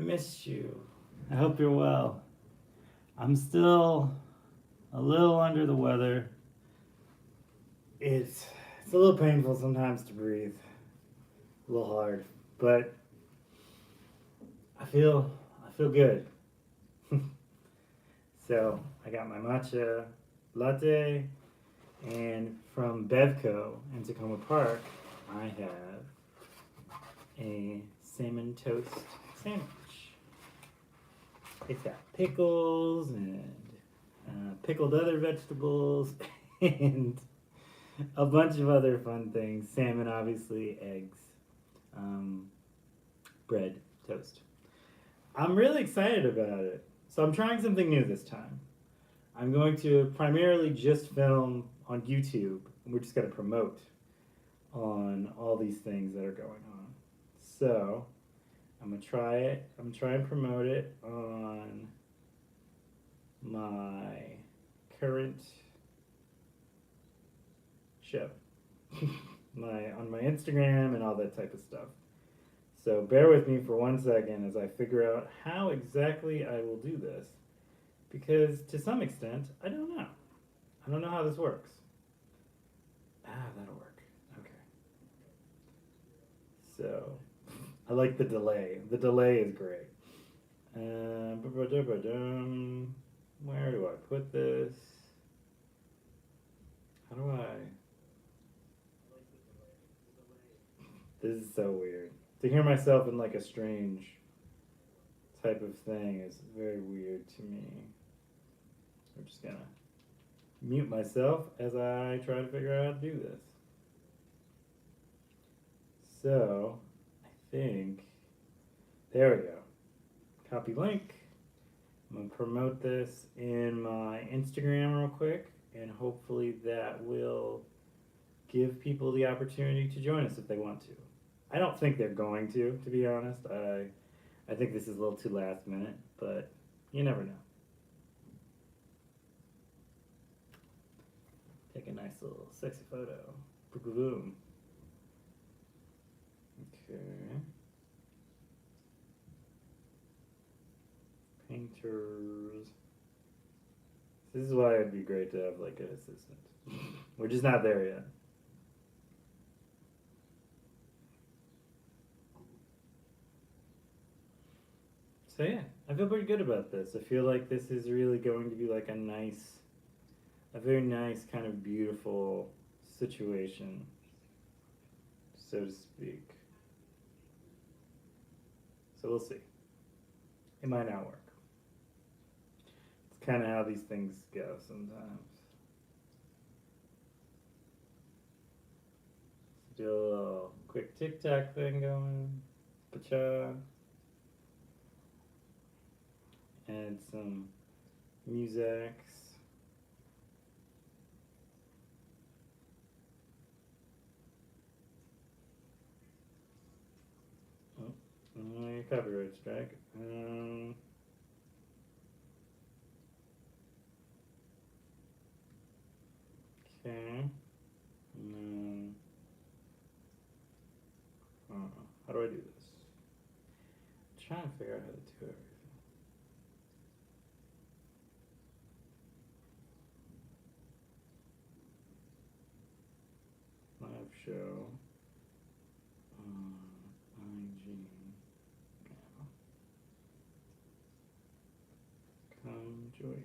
missed you. I hope you're well. I'm still a little under the weather. It's a little painful sometimes to breathe. A little hard, but I feel good. So I got my matcha latte, and from Bevco in Takoma Park, I have a salmon toast sandwich. It's got pickles and pickled other vegetables and a bunch of other fun things. Salmon, obviously, eggs, bread, toast. I'm really excited about it. So I'm trying something new this time. I'm going to primarily just film on YouTube. We're just going to promote on all these things that are going on. So I'm going to try it. I'm going to try and promote it on my current show. On my Instagram and all that type of stuff. So bear with me for 1 second as I figure out how exactly I will do this. Because to some extent, I don't know. I don't know how this works. That'll work. Okay. So, I like the delay. The delay is great. Where do I put this? How do I... This is so weird. To hear myself in like a strange type of thing is very weird to me. I'm just gonna mute myself as I try to figure out how to do this. So, I think, there we go. Copy link. I'm gonna promote this in my Instagram real quick, and hopefully that will give people the opportunity to join us if they want to. I don't think they're going to be honest. I think this is a little too last minute, but you never know. Take a nice little sexy photo. Boom. Okay. Painters. This is why it'd be great to have like an assistant. We're just not there yet. So yeah, I feel pretty good about this. I feel like this is really going to be like a very nice kind of beautiful situation, so to speak. So we'll see. It might not work. It's kind of how these things go sometimes. Do a little quick TikTok thing going. Pacha. Add some musics. Your copyright strike. Okay. How do I do this? I'm trying to figure out how to do everything. Live show. IG. Come join.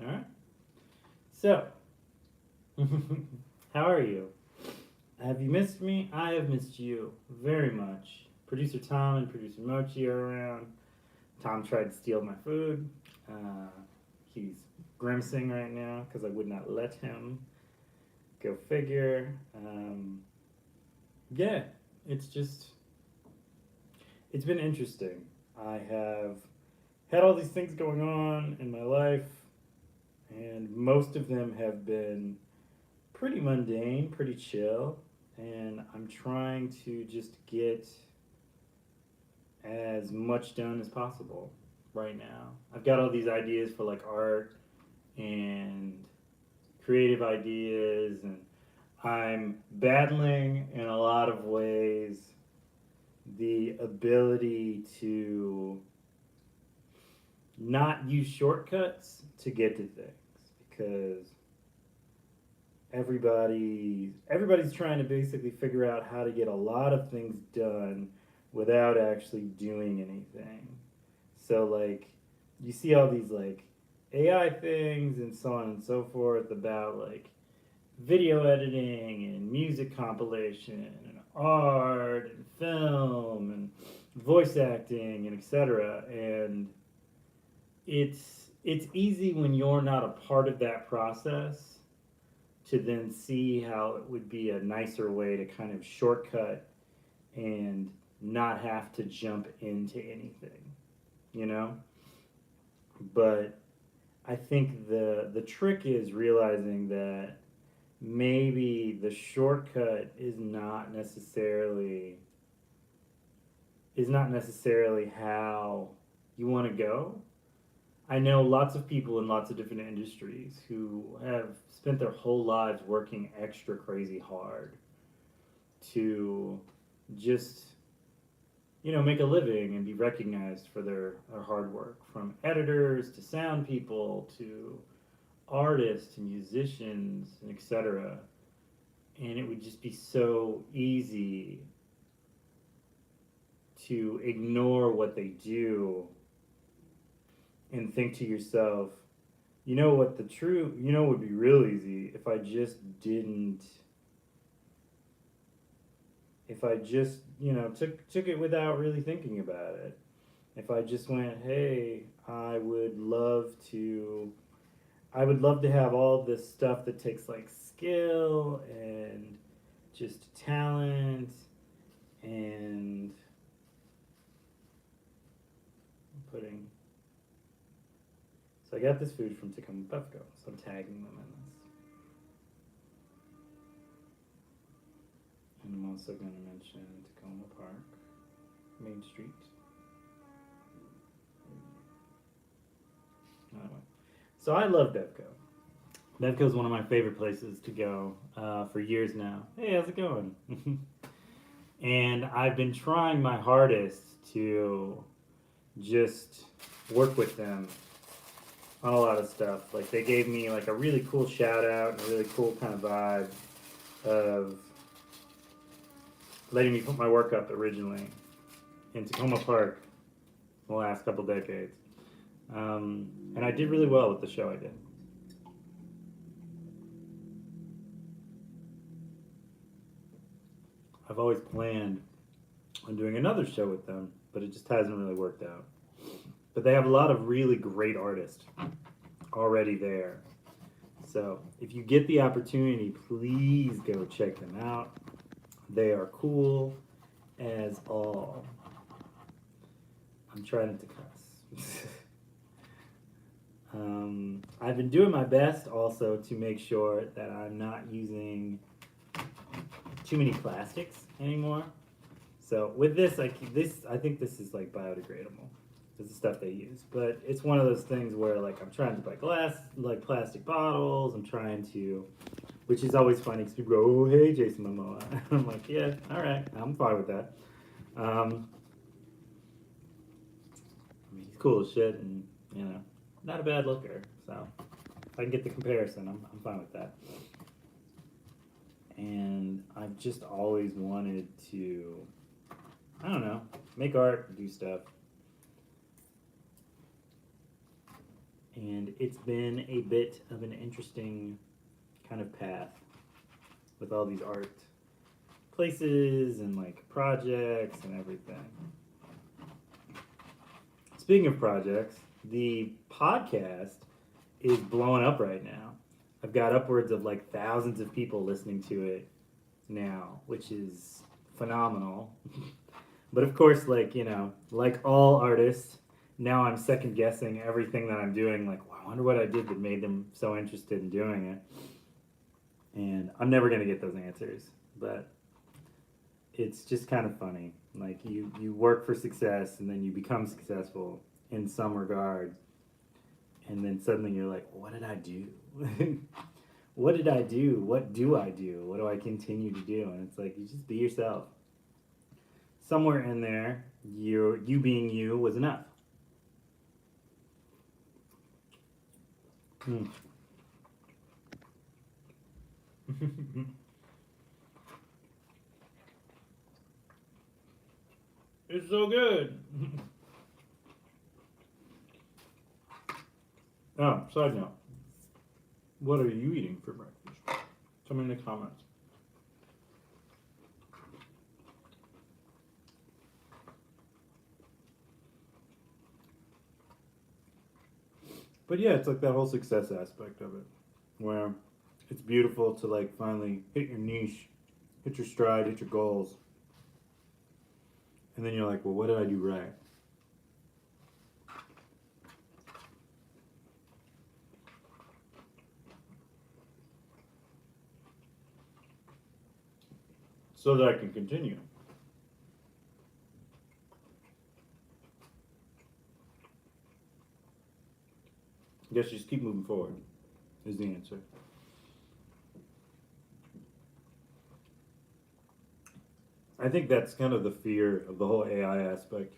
All right. So, how are you? Have you missed me? I have missed you very much. Producer Tom and producer Mochi are around. Tom tried to steal my food. He's grimacing right now because I would not let him. Go figure. Yeah, it's been interesting. I have had all these things going on in my life, and most of them have been pretty mundane, pretty chill, and I'm trying to just get as much done as possible right now. I've got all these ideas for like art and creative ideas, and I'm battling in a lot of ways the ability to not use shortcuts to get to things, because everybody's trying to basically figure out how to get a lot of things done without actually doing anything. So like you see all these like AI things and so on and so forth about like video editing and music compilation and art and film and voice acting and etc. And it's easy when you're not a part of that process to then see how it would be a nicer way to kind of shortcut and not have to jump into anything, you know? But I think the trick is realizing that maybe the shortcut is not necessarily how you want to go. I know lots of people in lots of different industries who have spent their whole lives working extra crazy hard to just, make a living and be recognized for their hard work, from editors to sound people to artists and musicians and etc. And it would just be so easy to ignore what they do and think to yourself, would be real easy if I just, took it without really thinking about it. If I just went, hey, I would love to have all this stuff that takes like skill and just talent and putting. So I got this food from Takoma Bevco, so I'm tagging them in this. And I'm also going to mention Takoma Park, Main Street. Anyway, so I love Bevco. Bevco is one of my favorite places to go for years now. Hey, how's it going? And I've been trying my hardest to just work with them on a lot of stuff. Like they gave me like a really cool shout out and a really cool kind of vibe of letting me put my work up originally in Takoma Park the last couple decades. And I did really well with the show I did. I've always planned on doing another show with them, but it just hasn't really worked out. But they have a lot of really great artists already there. So if you get the opportunity, please go check them out. They are cool as all. I'm trying not to cuss. I've been doing my best also to make sure that I'm not using too many plastics anymore. So with this, I think this is like biodegradable. This is the stuff they use, but it's one of those things where like I'm trying to buy glass, like plastic bottles. I'm trying to, which is always funny because people go, "Oh, hey, Jason Momoa." I'm like, yeah, all right, I'm fine with that. I mean, he's cool as shit, and not a bad looker. So if I can get the comparison, I'm fine with that. And I've just always wanted to, I don't know, make art, do stuff. And it's been a bit of an interesting kind of path with all these art places and like projects and everything. Speaking of projects, the podcast is blowing up right now. I've got upwards of like thousands of people listening to it now, which is phenomenal. But of course, like all artists, now I'm second guessing everything that I'm doing. Like, well, I wonder what I did that made them so interested in doing it. And I'm never going to get those answers, but it's just kind of funny. Like you work for success and then you become successful in some regard. And then suddenly you're like, what did I do? What did I do? What do I do? What do I continue to do? And it's like, you just be yourself. Somewhere in there, you being you was enough. It's so good. Oh, side note. What are you eating for breakfast? Tell me in the comments. But yeah, it's like that whole success aspect of it, where it's beautiful to like finally hit your niche, hit your stride, hit your goals. And then you're like, well, what did I do right? So that I can continue. I guess just keep moving forward is the answer. I think that's kind of the fear of the whole AI aspect.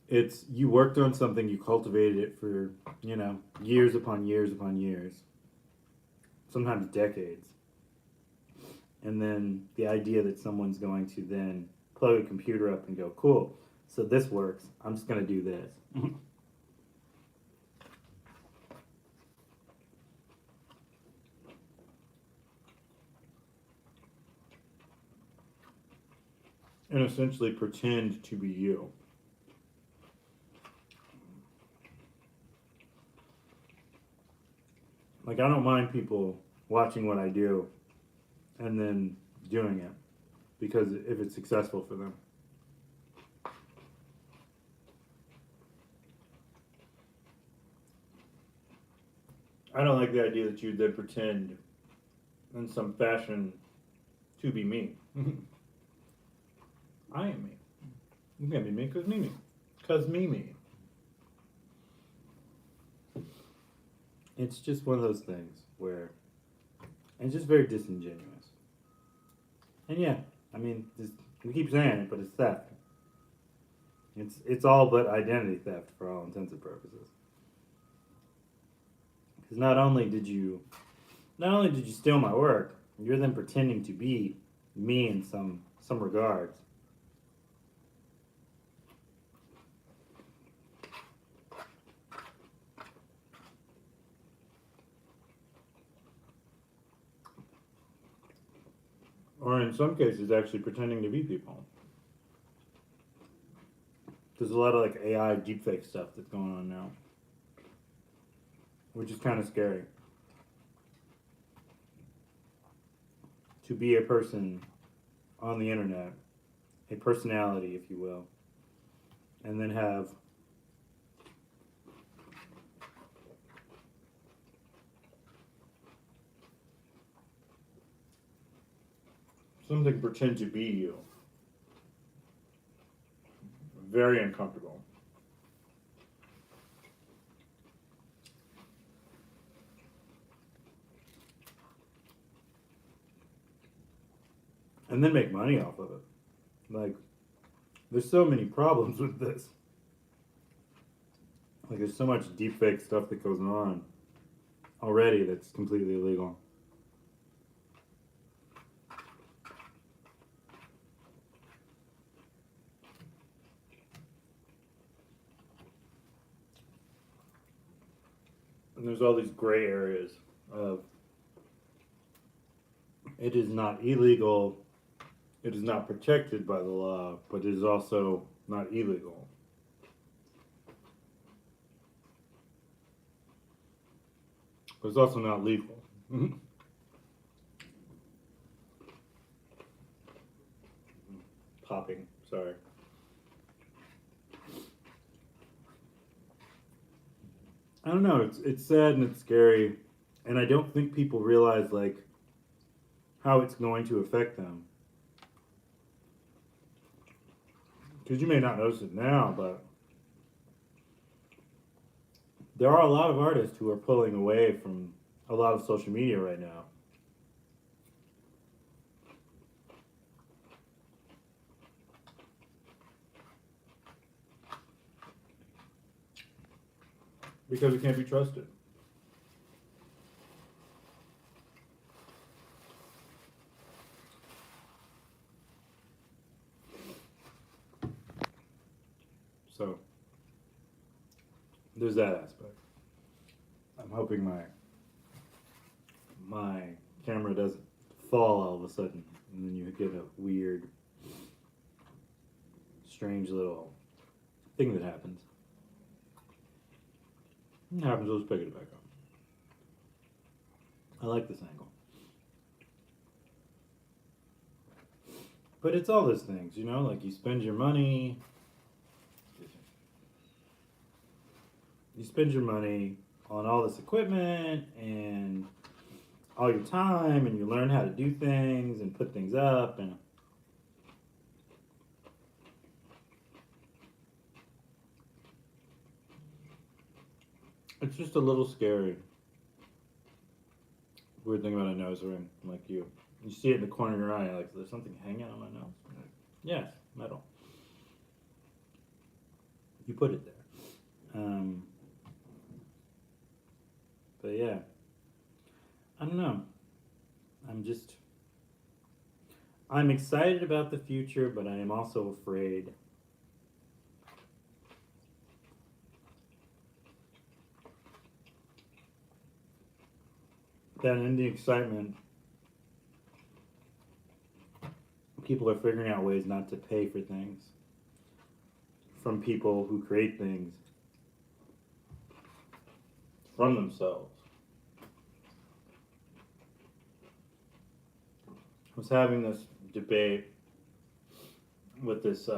It's you worked on something, you cultivated it for, years upon years upon years, sometimes decades. And then the idea that someone's going to then plug a computer up and go, cool, so this works, I'm just going to do this. And essentially pretend to be you. Like, I don't mind people watching what I do and then doing it because if it's successful for them. I don't like the idea that you then pretend in some fashion to be me. I am me. You can't be me because me. Because me. It's just one of those things where it's just very disingenuous. And yeah, I mean, we keep saying it, but it's theft. It's all but identity theft for all intents and purposes. Because not only did you steal my work, you're then pretending to be me in some regards. Or in some cases, actually pretending to be people. There's a lot of like AI deepfake stuff that's going on now, which is kind of scary. To be a person on the internet, a personality, if you will, and then have something pretend to be you. Very uncomfortable. And then make money off of it. Like, there's so many problems with this. Like, there's so much deepfake stuff that goes on already that's completely illegal. And there's all these gray areas of it is not illegal, it is not protected by the law, but it is also not illegal. But it's also not legal. Popping, sorry. I don't know. It's sad and it's scary, and I don't think people realize like how it's going to affect them. Because you may not notice it now, but there are a lot of artists who are pulling away from a lot of social media right now. Because it can't be trusted. So there's that aspect. I'm hoping my camera doesn't fall all of a sudden, and then you get a weird, strange little thing that happens. It happens, let's pick it back up. I like this angle. But it's all those things, you know, like you spend your money. You spend your money on all this equipment and all your time, and you learn how to do things and put things up, and it's just a little scary. Weird thing about a nose ring, like you see it in the corner of your eye, like there's something hanging on my nose. Yes, metal. You put it there. But yeah, I don't know. I'm excited about the future, but I am also afraid. That in the excitement, people are figuring out ways not to pay for things from people who create things from themselves. I was having this debate with this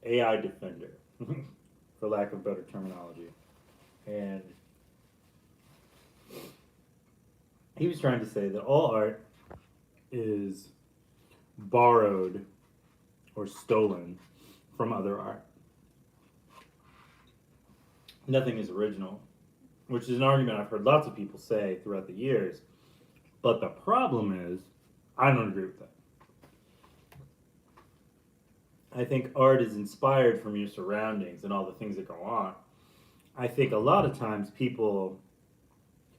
AI defender, for lack of better terminology, and he was trying to say that all art is borrowed or stolen from other art. Nothing is original, which is an argument I've heard lots of people say throughout the years. But the problem is, I don't agree with that. I think art is inspired from your surroundings and all the things that go on. I think a lot of times people,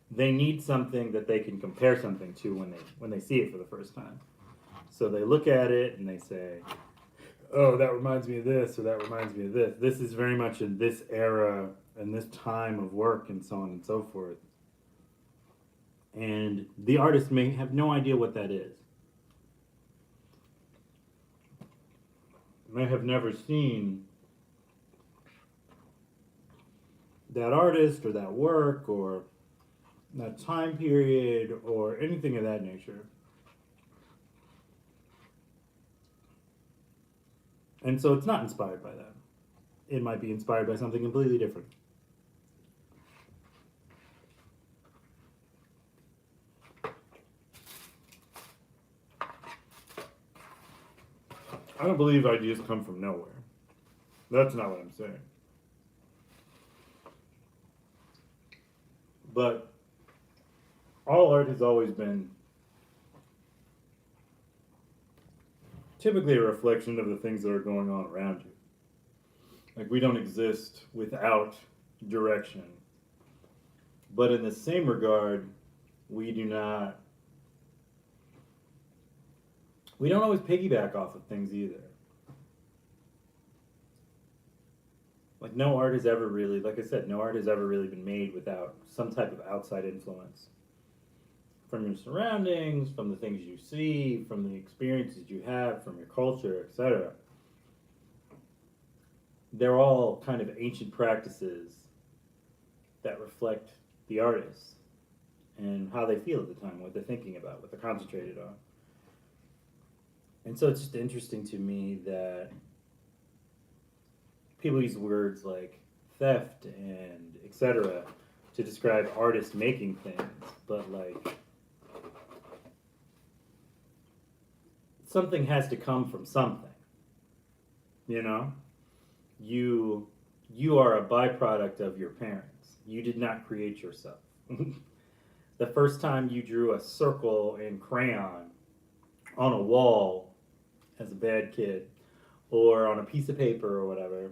they need something that they can compare something to when they see it for the first time. So they look at it and they say, oh, that reminds me of this, or that reminds me of this. This is very much in this era and this time of work and so on and so forth. And the artist may have no idea what that is. May have never seen that artist or that work or that time period or anything of that nature. And so it's not inspired by that. It might be inspired by something completely different. I don't believe ideas come from nowhere. That's not what I'm saying. But all art has always been typically a reflection of the things that are going on around you. Like, we don't exist without direction. But in the same regard, we don't always piggyback off of things either. Like, no art has ever really, like I said, no art has ever really been made without some type of outside influence. From your surroundings, from the things you see, from the experiences you have, from your culture, etc. They're all kind of ancient practices that reflect the artist and how they feel at the time, what they're thinking about, what they're concentrated on. And so it's just interesting to me that people use words like theft and etc. to describe artists making things, but like something has to come from something. You know, you you are a byproduct of your parents. You did not create yourself. The first time you drew a circle in crayon on a wall as a bad kid, or on a piece of paper or whatever,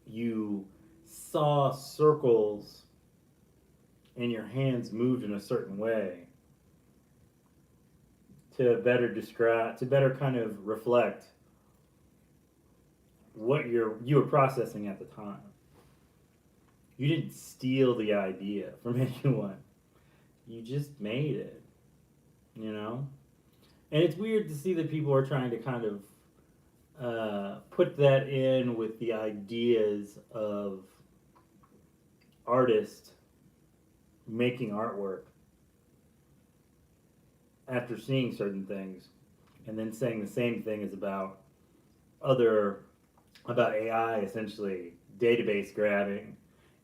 you saw circles and your hands moved in a certain way to better describe, to better kind of reflect what you were processing at the time. You didn't steal the idea from anyone. You just made it, you know? And it's weird to see that people are trying to kind of put that in with the ideas of artists making artwork after seeing certain things, and then saying the same thing is about AI essentially database grabbing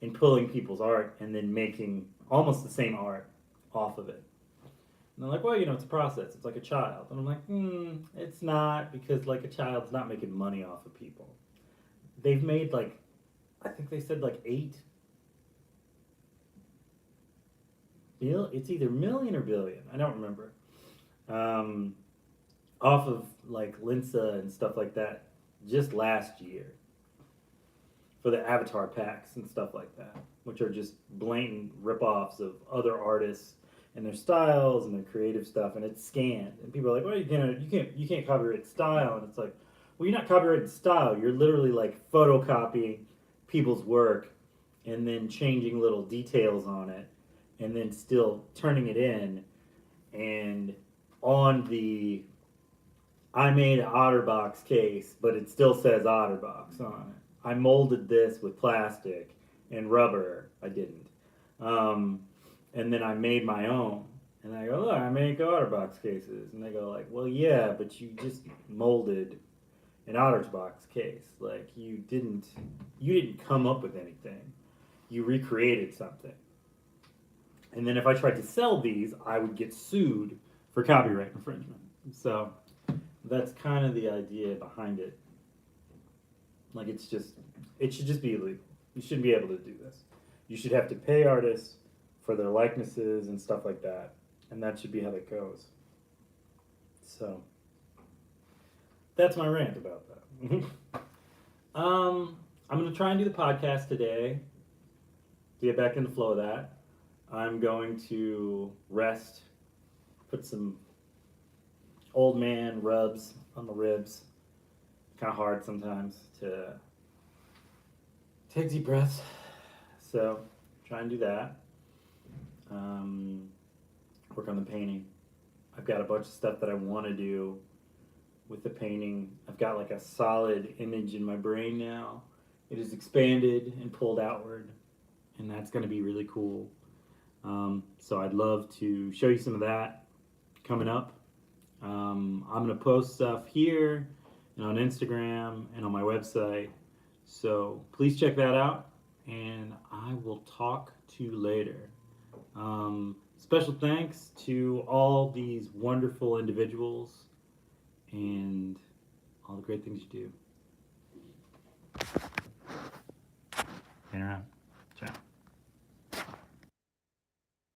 and pulling people's art and then making almost the same art off of it. And they're like, well, it's a process. It's like a child. And I'm like, it's not, because like a child's not making money off of people. They've made like, I think they said like it's either million or billion. I don't remember. Off of like Linsa and stuff like that just last year for the avatar packs and stuff like that, which are just blatant rip-offs of other artists and their styles and their creative stuff, and it's scanned. And people are like, well, you can't copyright style. And it's like, well, you're not copyrighting style. You're literally like photocopying people's work and then changing little details on it and then still turning it in. And on the I made an OtterBox case, but it still says OtterBox on it. I molded this with plastic and rubber. I didn't. And then I made my own. And I go, look, I make OtterBox cases. And they go like, well, yeah, but you just molded an OtterBox case. Like you didn't come up with anything. You recreated something. And then if I tried to sell these, I would get sued for copyright infringement. So that's kind of the idea behind it. Like it should just be illegal. You shouldn't be able to do this. You should have to pay artists for their likenesses and stuff like that. And that should be how that goes. So that's my rant about that. I'm going to try and do the podcast today to get back in the flow of that. I'm going to rest, put some old man rubs on the ribs. Kind of hard sometimes to take deep breaths. So try and do that. Work on the painting. I've got a bunch of stuff that I want to do with the painting. I've got like a solid image in my brain now. It is expanded and pulled outward, and that's going to be really cool. So I'd love to show you some of that coming up. I'm going to post stuff here and on Instagram and on my website. So please check that out, and I will talk to you later. Special thanks to all these wonderful individuals and all the great things you do. Hang around.